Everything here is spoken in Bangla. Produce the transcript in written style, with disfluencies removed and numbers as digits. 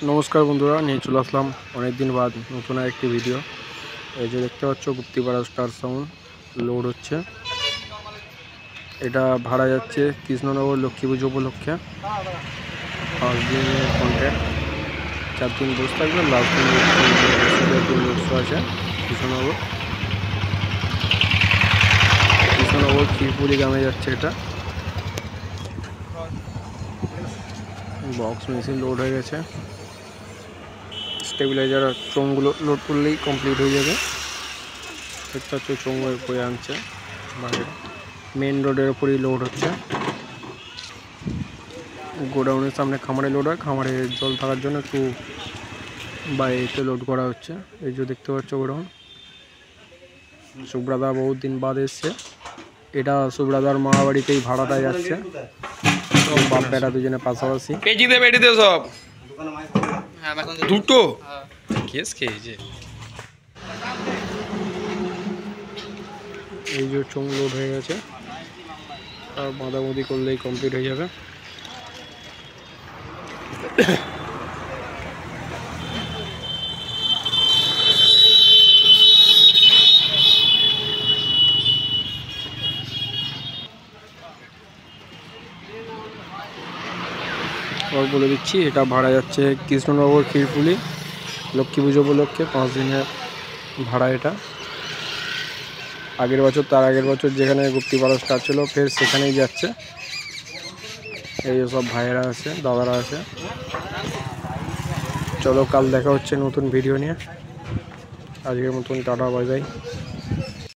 নমস্কার বন্ধুরা, নিয়ে চলে আসলাম অনেকদিন বাদ নতুন একটি ভিডিও। এই যে দেখতে পাচ্ছ গুপ্তিপাড়া স্টার সাউন্ড লোড হচ্ছে। এটা ভাড়া যাচ্ছে কৃষ্ণনগর লক্ষ্মী পুজো উপলক্ষে। 5 দিনের কন্ট্যাক্ট, 4 দিন বসে থাকবে, লাস্ট দিন লোডশো আছে কৃষ্ণনগর ক্ষীরপুরি গ্রামে যাচ্ছে। এটা বক্স মেশিন লোড হয়ে গেছে। স্টেবিলাইজার চোঙগুলো লোড করলেই কমপ্লিট হয়ে যাবে। দেখতে হচ্ছে চোঙের উপরে আনছে, বাইরে মেন রোডের উপরেই লোড হচ্ছে। গোডাউনের সামনে খামারে লোড হয়, খামারে জল থাকার জন্য একটু বাইরেতে লোড করা হচ্ছে। এই যে দেখতে পাচ্ছ গোডাউন। সুব্রাদা বহুত দিন বাদ এসছে। এটা সুব্রাদার মা বাড়িতেই ভাড়াটা যাচ্ছে, বাপ বেটা দুজনে পাশাপাশি। সব দুটো কেস খেয়েছে। এই যে চোঙ লোড হয়ে গেছে, আর বাঁধাবাঁধি করলেই কমপ্লিট হয়ে যাবে। আর বলে দিচ্ছি, এটা ভাড়া যাচ্ছে কৃষ্ণনগর ক্ষীরপুলি লক্ষ্মী পুজো উপলক্ষে 5 দিনের ভাড়া। এটা আগের বছর, তার আগের বছর যেখানে গুপ্তিপাড়া স্টার ছিল ফের সেখানেই যাচ্ছে। এই সব ভাইয়েরা আছে, দাদারা আছে। চলো, কাল দেখা হচ্ছে নতুন ভিডিও নিয়ে। আজকের মতন টাটা, বাই বাই।